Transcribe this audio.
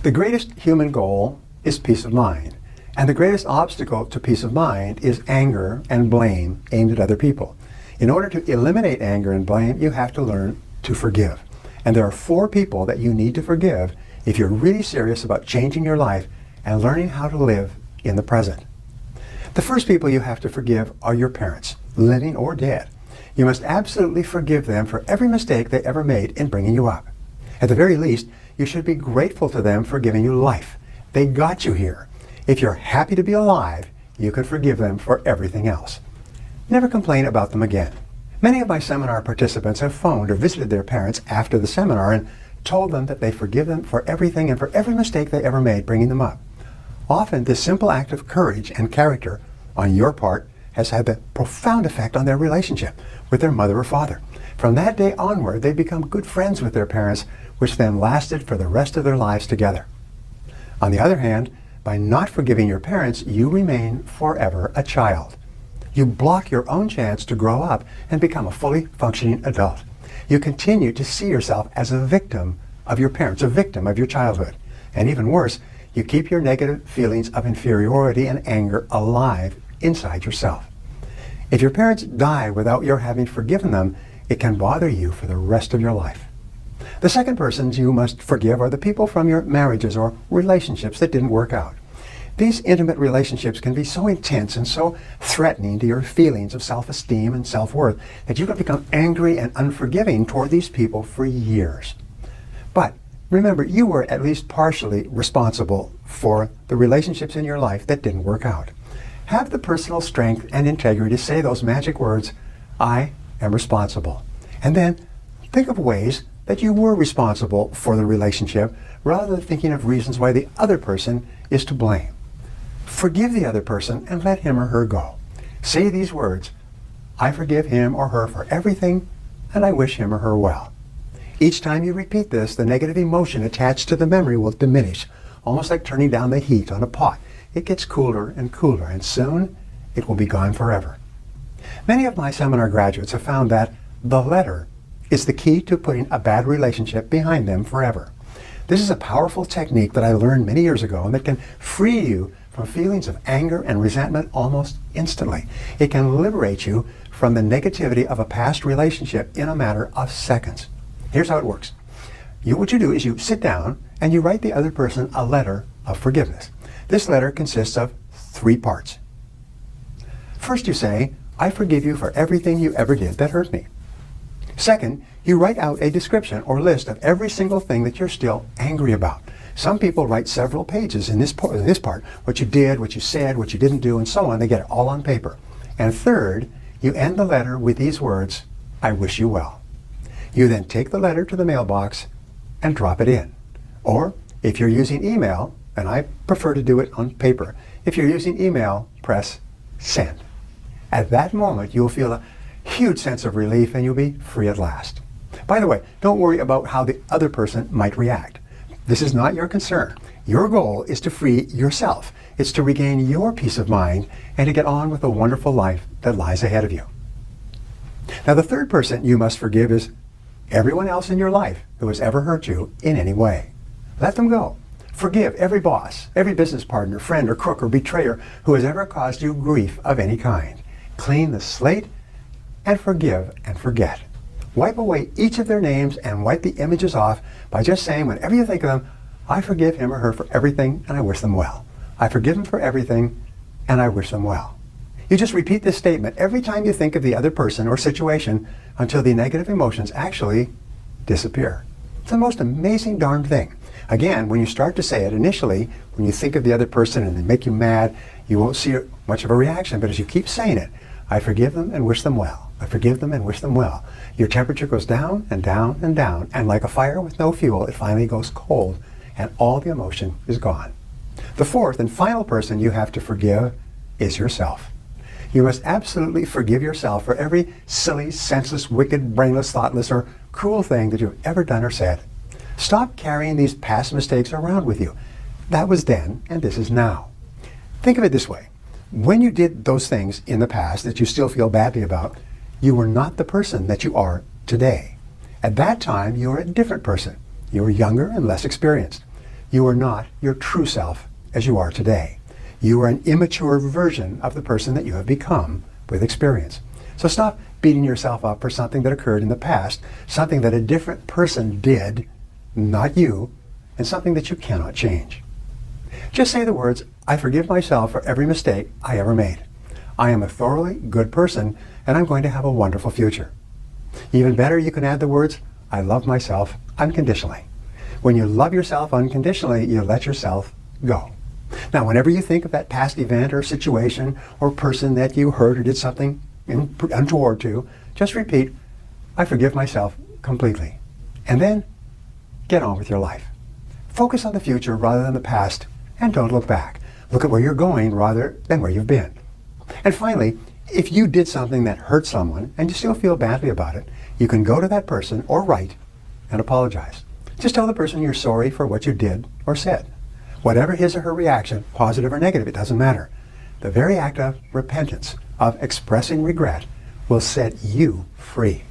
The greatest human goal is peace of mind, and the greatest obstacle to peace of mind is anger and blame aimed at other people. In order to eliminate anger and blame, you have to learn to forgive. And there are 4 people that you need to forgive if you're really serious about changing your life and learning how to live in the present. The first people you have to forgive are your parents, living or dead. You must absolutely forgive them for every mistake they ever made in bringing you up. At the very least, you should be grateful to them for giving you life. They got you here. If you're happy to be alive, you can forgive them for everything else. Never complain about them again. Many of my seminar participants have phoned or visited their parents after the seminar and told them that they forgive them for everything and for every mistake they ever made bringing them up. Often, this simple act of courage and character on your part has had a profound effect on their relationship with their mother or father. From that day onward, they become good friends with their parents, which then lasted for the rest of their lives together. On the other hand, by not forgiving your parents, you remain forever a child. You block your own chance to grow up and become a fully functioning adult. You continue to see yourself as a victim of your parents, a victim of your childhood. And even worse, you keep your negative feelings of inferiority and anger alive inside yourself. If your parents die without your having forgiven them, it can bother you for the rest of your life. The second persons you must forgive are the people from your marriages or relationships that didn't work out. These intimate relationships can be so intense and so threatening to your feelings of self-esteem and self-worth that you can become angry and unforgiving toward these people for years. But remember, you were at least partially responsible for the relationships in your life that didn't work out. Have the personal strength and integrity to say those magic words, "I am responsible." And then think of ways that you were responsible for the relationship rather than thinking of reasons why the other person is to blame. Forgive the other person and let him or her go. Say these words, "I forgive him or her for everything, and I wish him or her well." Each time you repeat this, the negative emotion attached to the memory will diminish, almost like turning down the heat on a pot. It gets cooler and cooler, and soon it will be gone forever. Many of my seminar graduates have found that the letter is the key to putting a bad relationship behind them forever. This is a powerful technique that I learned many years ago and that can free you from feelings of anger and resentment almost instantly. It can liberate you from the negativity of a past relationship in a matter of seconds. Here's how it works. What you do is you sit down and you write the other person a letter of forgiveness. This letter consists of 3 parts. First you say, "I forgive you for everything you ever did that hurt me." Second, you write out a description or list of every single thing that you're still angry about. Some people write several pages in this part, what you did, what you said, what you didn't do, and so on. They get it all on paper. And third, you end the letter with these words, "I wish you well." You then take the letter to the mailbox and drop it in. Or if you're using email, and I prefer to do it on paper, if you're using email, press send. At that moment, you'll feel a huge sense of relief and you'll be free at last. By the way, don't worry about how the other person might react. This is not your concern. Your goal is to free yourself. It's to regain your peace of mind and to get on with the wonderful life that lies ahead of you. Now, the third person you must forgive is everyone else in your life who has ever hurt you in any way. Let them go. Forgive every boss, every business partner, friend, or crook, or betrayer who has ever caused you grief of any kind. Clean the slate and forgive and forget. Wipe away each of their names and wipe the images off by just saying, whenever you think of them, "I forgive him or her for everything and I wish them well. I forgive them for everything and I wish them well." You just repeat this statement every time you think of the other person or situation until the negative emotions actually disappear. It's the most amazing darn thing. Again, when you start to say it initially, when you think of the other person and they make you mad, you won't see much of a reaction. But as you keep saying it, "I forgive them and wish them well. I forgive them and wish them well," your temperature goes down and down and down, and like a fire with no fuel, it finally goes cold, and all the emotion is gone. The fourth and final person you have to forgive is yourself. You must absolutely forgive yourself for every silly, senseless, wicked, brainless, thoughtless, or cruel thing that you've ever done or said. Stop carrying these past mistakes around with you. That was then, and this is now. Think of it this way. When you did those things in the past that you still feel badly about, you were not the person that you are today. At that time, you were a different person. You were younger and less experienced. You are not your true self as you are today. You are an immature version of the person that you have become with experience. So stop beating yourself up for something that occurred in the past, something that a different person did, not you, and something that you cannot change. Just say the words, I forgive myself for every mistake I ever made. I am a thoroughly good person, and I'm going to have a wonderful future. Even better, you can add the words, I love myself unconditionally. When you love yourself unconditionally, you let yourself go. Now, whenever you think of that past event or situation or person that you hurt or did something untoward to, just repeat, I forgive myself completely. And then get on with your life. Focus on the future rather than the past, and don't look back. Look at where you're going rather than where you've been. And finally, if you did something that hurt someone and you still feel badly about it, you can go to that person or write and apologize. Just tell the person you're sorry for what you did or said. Whatever his or her reaction, positive or negative, it doesn't matter. The very act of repentance, of expressing regret, will set you free.